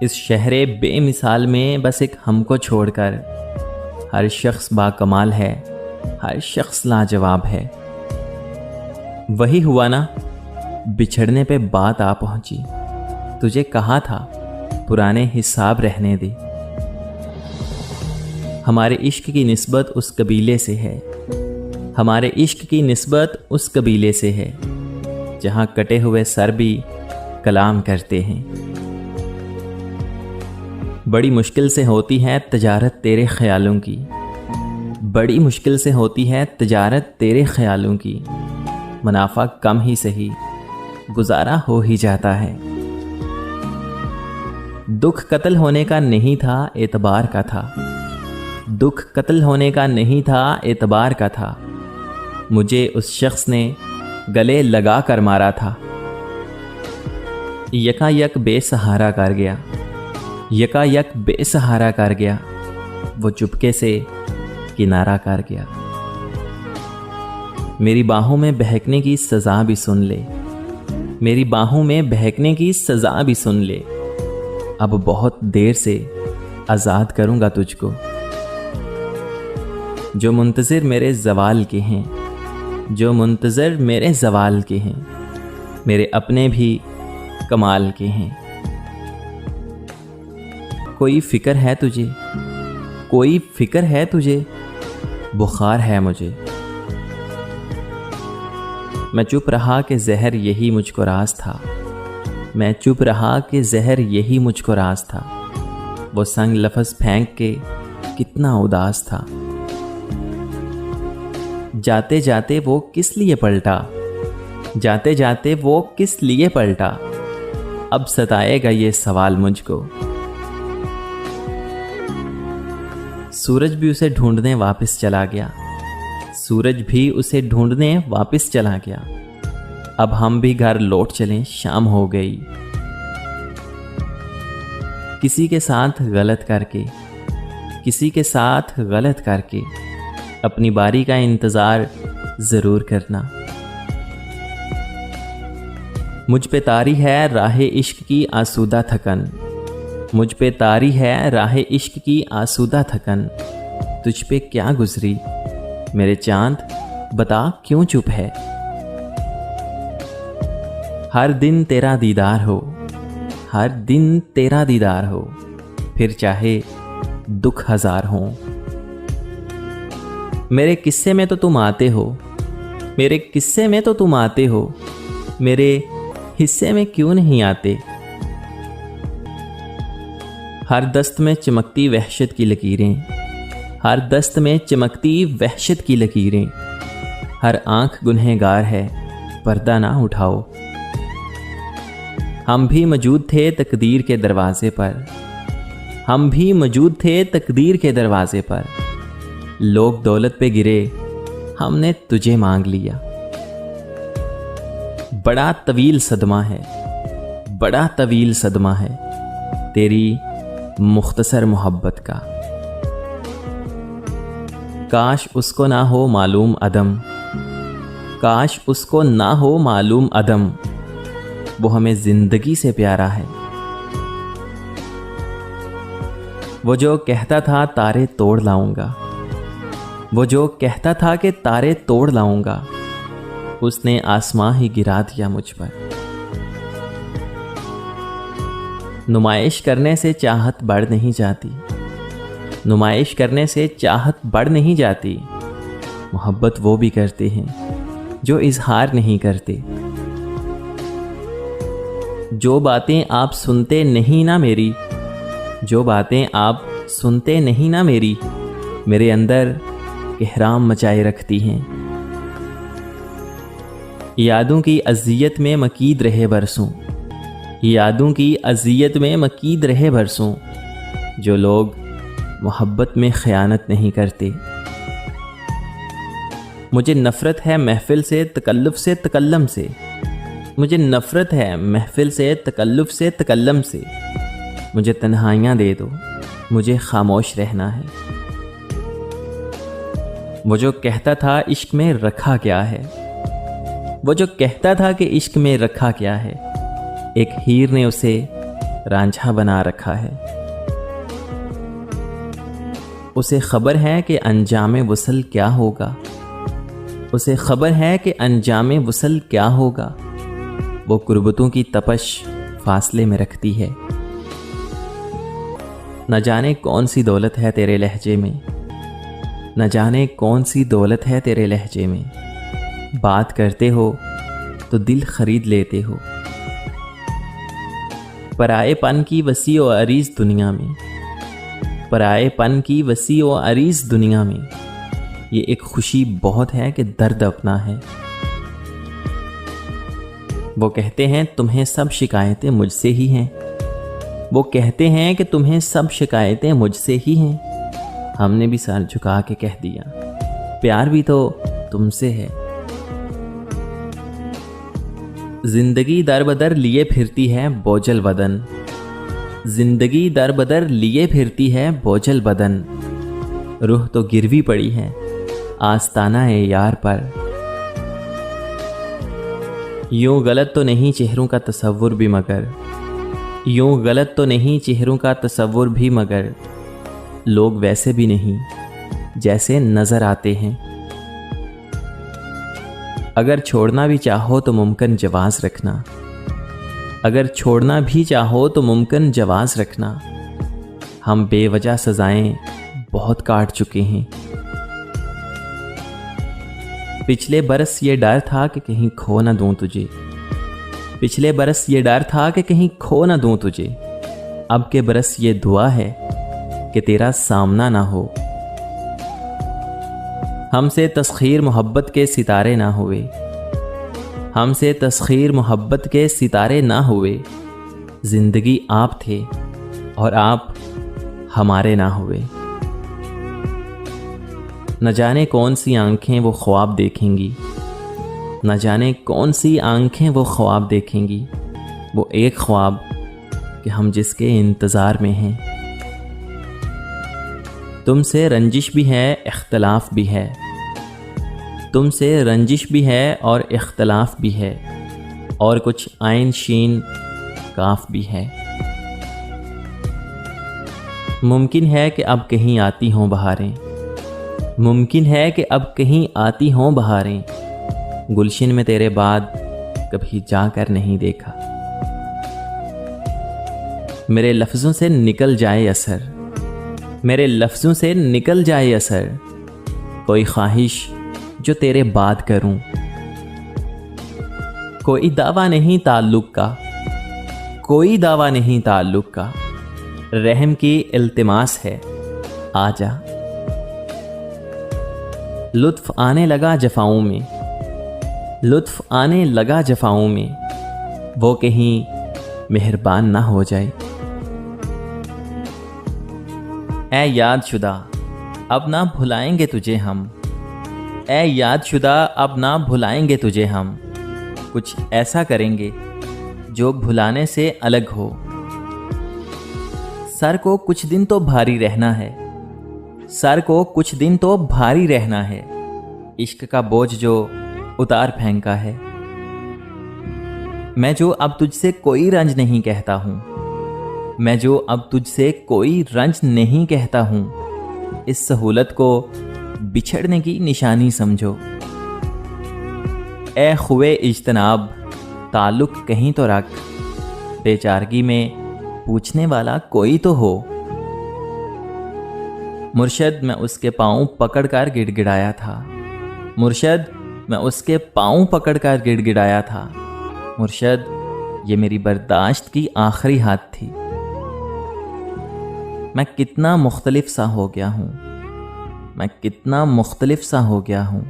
اس شہر بے مثال میں بس ایک ہم کو چھوڑ کر ہر شخص باکمال ہے، ہر شخص لاجواب ہے۔ وہی ہوا نا، بچھڑنے پہ بات آ پہنچی، تجھے کہا تھا پرانے حساب رہنے دے۔ ہمارے عشق کی نسبت اس قبیلے سے ہے، ہمارے عشق کی نسبت اس قبیلے سے ہے جہاں کٹے ہوئے سر بھی کلام کرتے ہیں۔ بڑی مشکل سے ہوتی ہے تجارت تیرے خیالوں کی، بڑی مشکل سے ہوتی ہے تجارت تیرے خیالوں کی، منافع کم ہی سہی گزارا ہو ہی جاتا ہے۔ دکھ قتل ہونے کا نہیں تھا، اعتبار کا تھا، دکھ قتل ہونے کا نہیں تھا، اعتبار کا تھا، مجھے اس شخص نے گلے لگا کر مارا تھا۔ یکا یک بے سہارا کر گیا، یکا یک بے سہارا کر گیا، وہ چپکے سے کنارہ کر گیا۔ میری باہوں میں بہکنے کی سزا بھی سن لے، میری باہوں میں بہکنے کی سزا بھی سن لے، اب بہت دیر سے آزاد کروں گا تجھ کو۔ جو منتظر میرے زوال کے ہیں، جو منتظر میرے زوال کے ہیں، میرے اپنے بھی کمال کے ہیں۔ کوئی فکر ہے تجھے، کوئی فکر ہے تجھے، بخار ہے مجھے۔ میں چپ رہا کہ زہر یہی مجھ کو راز تھا، میں چپ رہا کہ زہر یہی مجھ کو راز تھا، وہ سنگ لفظ پھینک کے کتنا اداس تھا۔ جاتے جاتے وہ کس لیے پلٹا، جاتے جاتے وہ کس لیے پلٹا، اب ستائے گا یہ سوال مجھ کو۔ سورج بھی اسے ڈھونڈنے واپس چلا گیا، سورج بھی اسے ڈھونڈنے واپس چلا گیا، اب ہم بھی گھر لوٹ چلیں، شام ہو گئی۔ کسی کے ساتھ غلط کر کے، کسی کے ساتھ غلط کر کے اپنی باری کا انتظار ضرور کرنا۔ مجھ پہ طاری ہے راہ عشق کی آسودہ تھکن، مجھ پہ طاری ہے راہ عشق کی آسودہ تھکن، تجھ پہ کیا گزری میرے چاند، بتا کیوں چپ ہے۔ ہر دن تیرا دیدار ہو، ہر دن تیرا دیدار ہو، پھر چاہے دکھ ہزار ہوں۔ میرے قصے میں تو تم آتے ہو، میرے قصے میں تو تم آتے ہو، میرے حصے میں کیوں نہیں آتے۔ ہر دست میں چمکتی وحشت کی لکیریں، ہر دست میں چمکتی وحشت کی لکیریں، ہر آنکھ گنہگار ہے پردہ نہ اٹھاؤ۔ ہم بھی موجود تھے تقدیر کے دروازے پر، ہم بھی موجود تھے تقدیر کے دروازے پر، لوگ دولت پہ گرے ہم نے تجھے مانگ لیا۔ بڑا طویل صدمہ ہے، بڑا طویل صدمہ ہے تیری مختصر محبت کا۔ کاش اس کو نہ ہو معلوم عدم، کاش اس کو نہ ہو معلوم عدم، وہ ہمیں زندگی سے پیارا ہے۔ وہ جو کہتا تھا تارے توڑ لاؤں گا، وہ جو کہتا تھا کہ تارے توڑ لاؤں گا، اس نے آسماں ہی گرا دیا مجھ پر۔ نمائش کرنے سے چاہت بڑھ نہیں جاتی، نمائش کرنے سے چاہت بڑھ نہیں جاتی، محبت وہ بھی کرتے ہیں جو اظہار نہیں کرتے۔ جو باتیں آپ سنتے نہیں نا میری، جو باتیں آپ سنتے نہیں نا میری، میرے اندر احرام مچائے رکھتی ہیں۔ یادوں کی اذیت میں مکید رہے برسوں، یادوں کی اذیت میں مکید رہے برسوں، جو لوگ محبت میں خیانت نہیں کرتے۔ مجھے نفرت ہے محفل سے، تکلف سے، تکلم سے، مجھے نفرت ہے محفل سے، تکلف سے، تکلم سے، مجھے تنہائیاں دے دو، مجھے خاموش رہنا ہے۔ وہ جو کہتا تھا عشق میں رکھا کیا ہے، وہ جو کہتا تھا کہ عشق میں رکھا کیا ہے، ایک ہیر نے اسے رانجھا بنا رکھا ہے۔ اسے خبر ہے کہ انجام وصل کیا ہوگا، اسے خبر ہے کہ انجام وصل کیا ہوگا۔ وہ قربتوں کی تپش فاصلے میں رکھتی ہے۔ نہ جانے کون سی دولت ہے تیرے لہجے میں، نہ جانے کون سی دولت ہے تیرے لہجے میں، بات کرتے ہو تو دل خرید لیتے ہو۔ پرائے پن کی وسیع و عریض دنیا میں، پرائے پن کی وسیع و عریض دنیا میں، یہ ایک خوشی بہت ہے کہ درد اپنا ہے۔ وہ کہتے ہیں تمہیں سب شکایتیں مجھ سے ہی ہیں، وہ کہتے ہیں کہ تمہیں سب شکایتیں مجھ سے ہی ہیں۔ ہم نے بھی سر جھکا کے کہہ دیا پیار بھی تو تم سے ہے۔ زندگی در بدر لیے پھرتی ہے بوجھل بدن، زندگی در بدر لیے پھرتی ہے بوجھل بدن، روح تو گروی پڑی ہے آستانہ یار پر۔ یوں غلط تو نہیں چہروں کا تصور بھی مگر، یوں غلط تو نہیں چہروں کا تصور بھی مگر، لوگ ویسے بھی نہیں جیسے نظر آتے ہیں۔ اگر چھوڑنا بھی چاہو تو ممکن جواز رکھنا، اگر چھوڑنا بھی چاہو تو ممکن جواز رکھنا، ہم بے وجہ سزائیں بہت کاٹ چکے ہیں۔ پچھلے برس یہ ڈر تھا کہ کہیں کھو نہ دوں تجھے، پچھلے برس یہ ڈر تھا کہ کہیں کھو نہ دوں تجھے، اب کے برس یہ دعا ہے کہ تیرا سامنا نہ ہو۔ ہم سے تسخیر محبت کے ستارے نہ ہوئے، ہم سے تسخیر محبت کے ستارے نہ ہوئے، زندگی آپ تھے اور آپ ہمارے نہ ہوئے۔ نہ جانے کون سی آنکھیں وہ خواب دیکھیں گی، نہ جانے کون سی آنکھیں وہ خواب دیکھیں گی، وہ ایک خواب کہ ہم جس کے انتظار میں ہیں۔ تم سے رنجش بھی ہے اختلاف بھی ہے، تم سے رنجش بھی ہے اور اختلاف بھی ہے، اور کچھ عین شین کاف بھی ہے۔ ممکن ہے کہ اب کہیں آتی ہوں بہاریں، ممکن ہے کہ اب کہیں آتی ہوں بہاریں، گلشن میں تیرے بعد کبھی جا کر نہیں دیکھا۔ میرے لفظوں سے نکل جائے اثر، میرے لفظوں سے نکل جائے اثر، کوئی خواہش جو تیرے بات کروں۔ کوئی دعویٰ نہیں تعلق کا، کوئی دعویٰ نہیں تعلق کا، رحم کی التماس ہے آ جا۔ لطف آنے لگا جفاؤں میں، لطف آنے لگا جفاؤں میں، وہ کہیں مہربان نہ ہو جائے۔ اے یاد شدہ اب نہ بھلائیں گے تجھے ہم، اے یاد شدہ اب نہ بھلائیں گے تجھے ہم، کچھ ایسا کریں گے جو بھلانے سے الگ ہو۔ سر کو کچھ دن تو بھاری رہنا ہے، سر کو کچھ دن تو بھاری رہنا ہے، عشق کا بوجھ جو اتار پھینکا ہے۔ میں جو اب تجھ سے کوئی رنج نہیں کہتا ہوں، میں جو اب تجھ سے کوئی رنج نہیں کہتا ہوں، اس سہولت کو بچھڑنے کی نشانی سمجھو۔ اے خوے اجتناب تعلق کہیں تو رکھ، بے چارگی میں پوچھنے والا کوئی تو ہو۔ مرشد میں اس کے پاؤں پکڑ کر گڑ گڑایا تھا، مرشد میں اس کے پاؤں پکڑ کر گڑ گڑایا تھا، مرشد یہ میری برداشت کی آخری حد تھی۔ میں کتنا مختلف سا ہو گیا ہوں، میں کتنا مختلف سا ہو گیا ہوں۔